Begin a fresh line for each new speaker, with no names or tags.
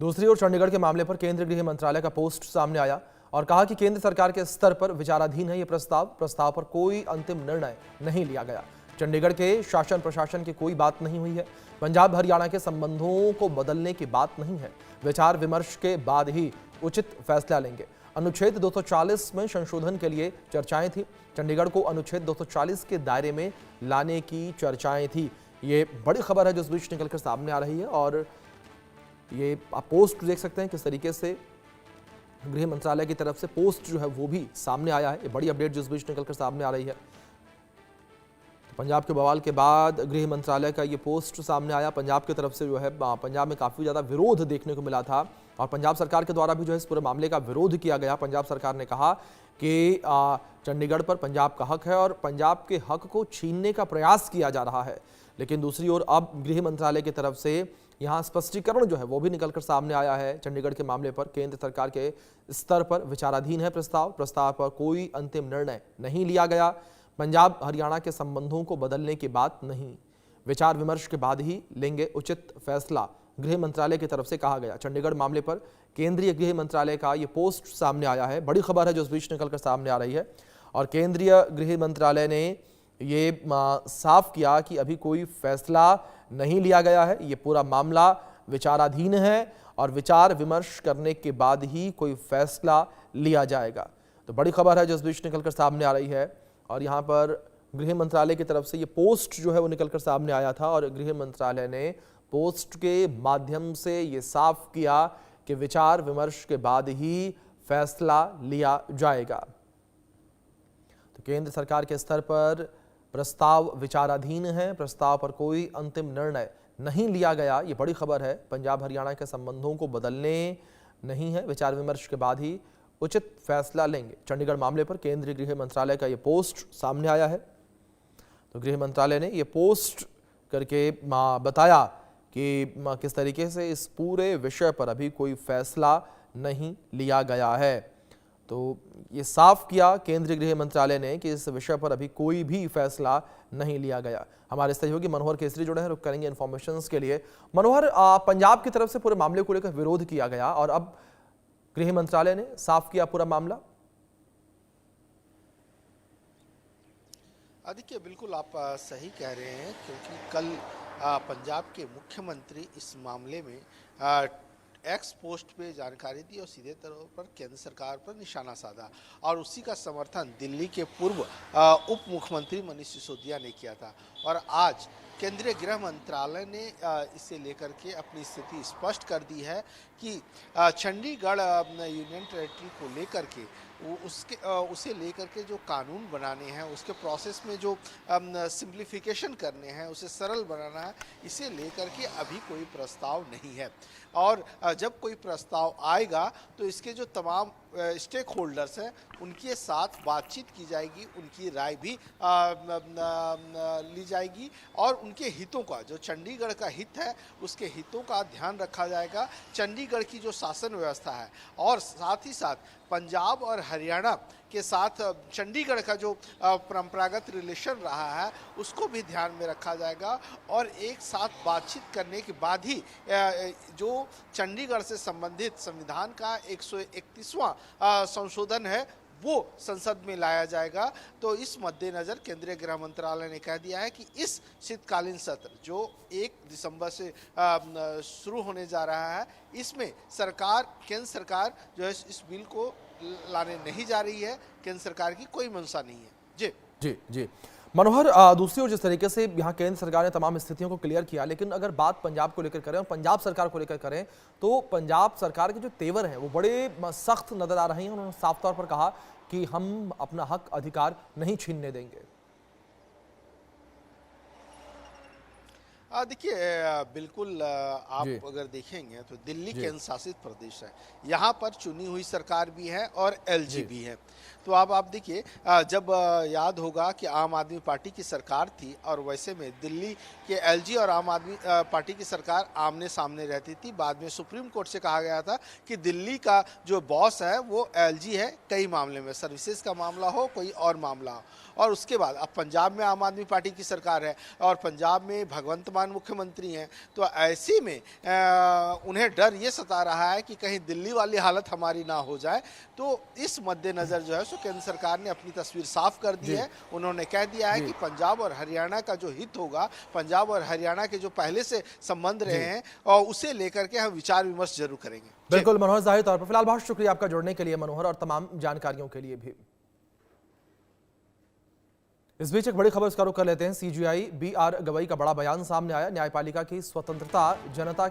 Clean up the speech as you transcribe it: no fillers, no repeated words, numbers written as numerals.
दूसरी ओर चंडीगढ़ के मामले पर केंद्रीय गृह मंत्रालय का पोस्ट सामने आया और कहा कि केंद्र सरकार के स्तर पर विचाराधीन है ये प्रस्ताव पर कोई अंतिम निर्णय नहीं लिया गया। चंडीगढ़ के शासन प्रशासन की कोई बात नहीं हुई है। पंजाब हरियाणा के संबंधों को बदलने की बात नहीं है। विचार विमर्श के बाद ही उचित फैसला लेंगे। अनुच्छेद 240 में संशोधन के लिए चर्चाएं थी। चंडीगढ़ को अनुच्छेद 240 के दायरे में लाने की चर्चाएं थी। ये बड़ी खबर है जो इस बीच निकलकर सामने आ रही है और ये आप पोस्ट देख सकते हैं किस तरीके से गृह मंत्रालय की तरफ से पोस्ट जो है वो भी सामने आया है। ये बड़ी अपडेट जो इस बीच निकलकर सामने आ रही है। पंजाब के बवाल के बाद गृह मंत्रालय का ये पोस्ट सामने आया। पंजाब की तरफ से जो है पंजाब में काफी ज्यादा विरोध देखने को मिला था और पंजाब सरकार के द्वारा भी जो है इस पूरे मामले का विरोध किया गया। पंजाब सरकार ने कहा कि चंडीगढ़ पर पंजाब का हक है और पंजाब के हक को छीनने का प्रयास किया जा रहा है। लेकिन दूसरी ओर अब गृह मंत्रालय की तरफ से यहाँ स्पष्टीकरण जो है वो भी निकलकर सामने आया है। चंडीगढ़ के मामले पर केंद्र सरकार के स्तर पर विचाराधीन है प्रस्ताव पर कोई अंतिम निर्णय नहीं लिया गया। पंजाब हरियाणा के संबंधों को बदलने की बात नहीं, विचार विमर्श के बाद ही लेंगे उचित फैसला, गृह मंत्रालय की तरफ से कहा गया। चंडीगढ़ मामले पर केंद्रीय गृह मंत्रालय का ये पोस्ट सामने आया है। बड़ी खबर है जो इस बीच निकलकर सामने आ रही है और केंद्रीय गृह मंत्रालय ने ये साफ किया कि अभी कोई फैसला नहीं लिया गया है। ये पूरा मामला विचाराधीन है और विचार विमर्श करने के बाद ही कोई फैसला लिया जाएगा। तो बड़ी खबर है जो इस बीच निकलकर सामने आ रही है और यहाँ पर गृह मंत्रालय की तरफ से ये पोस्ट जो है वो निकलकर सामने आया था और गृह मंत्रालय ने पोस्ट के माध्यम से ये साफ किया कि विचार विमर्श के बाद ही फैसला लिया जाएगा। तो केंद्र सरकार के स्तर पर प्रस्ताव विचाराधीन है, प्रस्ताव पर कोई अंतिम निर्णय नहीं लिया गया। ये बड़ी खबर है। पंजाब हरियाणा के संबंधों को बदलने नहीं है, विचार विमर्श के बाद ही उचित फैसला लेंगे। चंडीगढ़ मामले पर केंद्रीय गृह मंत्रालय का ये पोस्ट सामने आया है। तो गृह मंत्रालय ने ये पोस्ट करके बताया कि किस तरीके से इस पूरे विषय पर अभी कोई फैसला नहीं लिया गया है। तो ये साफ किया केंद्रीय गृह मंत्रालय ने कि इस विषय पर अभी कोई भी फैसला नहीं लिया गया। हमारे सहयोगी मनोहर केसरी जुड़े हैं, रुक करेंगे इन्फॉर्मेशन के लिए। मनोहर, पंजाब की तरफ से पूरे मामले को लेकर विरोध किया गया और अब गृह मंत्रालय ने साफ किया पूरा मामला।
देखिए, बिल्कुल आप सही कह रहे हैं क्योंकि कल पंजाब के मुख्यमंत्री इस मामले में एक्स पोस्ट पे जानकारी दी और सीधे तौर पर केंद्र सरकार पर निशाना साधा और उसी का समर्थन दिल्ली के पूर्व उप मुख्यमंत्री मनीष सिसोदिया ने किया था। और आज केंद्रीय गृह मंत्रालय ने इसे लेकर के अपनी स्थिति स्पष्ट कर दी है कि चंडीगढ़ यूनियन टेरिटरी को लेकर के उसे लेकर के जो कानून बनाने हैं, उसके प्रोसेस में जो सिंप्लीफिकेशन करने हैं, उसे सरल बनाना है, इसे लेकर के अभी कोई प्रस्ताव नहीं है। और जब कोई प्रस्ताव आएगा तो इसके जो तमाम स्टेक होल्डर्स हैं उनके साथ बातचीत की जाएगी, उनकी राय भी ली जाएगी और उनके हितों का, जो चंडीगढ़ का हित है उसके हितों का ध्यान रखा जाएगा। चंडीगढ़ की जो शासन व्यवस्था है और साथ ही साथ पंजाब और हरियाणा के साथ चंडीगढ़ का जो परंपरागत रिलेशन रहा है उसको भी ध्यान में रखा जाएगा और एक साथ बातचीत करने के बाद ही जो चंडीगढ़ से संबंधित संविधान का 131वां संशोधन है वो संसद में लाया जाएगा। तो इस मद्देनज़र केंद्रीय गृह मंत्रालय ने कह दिया है कि इस शीतकालीन सत्र जो 1 दिसंबर से शुरू होने जा रहा है, इसमें केंद्र सरकार जो है इस बिल को लाने नहीं जा रही है। केंद्र सरकार की कोई मंशा नहीं है। जी
जी जी मनोहर, दूसरी ओर जिस तरीके से यहाँ केंद्र सरकार ने तमाम स्थितियों को क्लियर किया, लेकिन अगर बात पंजाब को लेकर करें और पंजाब सरकार को लेकर करें तो पंजाब सरकार के जो तेवर हैं वो बड़े सख्त नजर आ रहे हैं। उन्होंने साफ तौर पर कहा कि हम अपना हक अधिकार नहीं छीनने देंगे।
देखिए, बिल्कुल आप अगर देखेंगे तो दिल्ली केंद्र शासित प्रदेश है, यहाँ पर चुनी हुई सरकार भी है और एलजी भी है। तो अब आप देखिए, जब याद होगा कि आम आदमी पार्टी की सरकार थी और वैसे में दिल्ली के एलजी और आम आदमी पार्टी की सरकार आमने सामने रहती थी। बाद में सुप्रीम कोर्ट से कहा गया था कि दिल्ली का जो बॉस है वो एलजी है, कई मामले में, सर्विसेज का मामला हो, कोई और मामला हो। और उसके बाद अब पंजाब में आम आदमी पार्टी की सरकार है और पंजाब में भगवंत मान वर्तमान मुख्यमंत्री हैं, तो ऐसे में उन्हें डर ये सता रहा है कि कहीं दिल्ली वाली हालत हमारी ना हो जाए। तो इस मद्देनजर जो है सो केंद्र सरकार ने अपनी तस्वीर साफ कर दी है। उन्होंने कह दिया है कि पंजाब और हरियाणा का जो हित होगा, पंजाब और हरियाणा के जो पहले से संबंध रहे हैं, और उसे लेकर के हम विचार विमर्श जरूर करेंगे।
बिल्कुल मनोहर, जाहिर तौर पर फिलहाल बहुत शुक्रिया आपका जुड़ने के लिए मनोहर, और तमाम जानकारियों के लिए भी। इस बीच एक बड़ी खबर इसका रुख कर लेते हैं। सीजीआई BR गवई का बड़ा बयान सामने आया। न्यायपालिका की स्वतंत्रता जनता के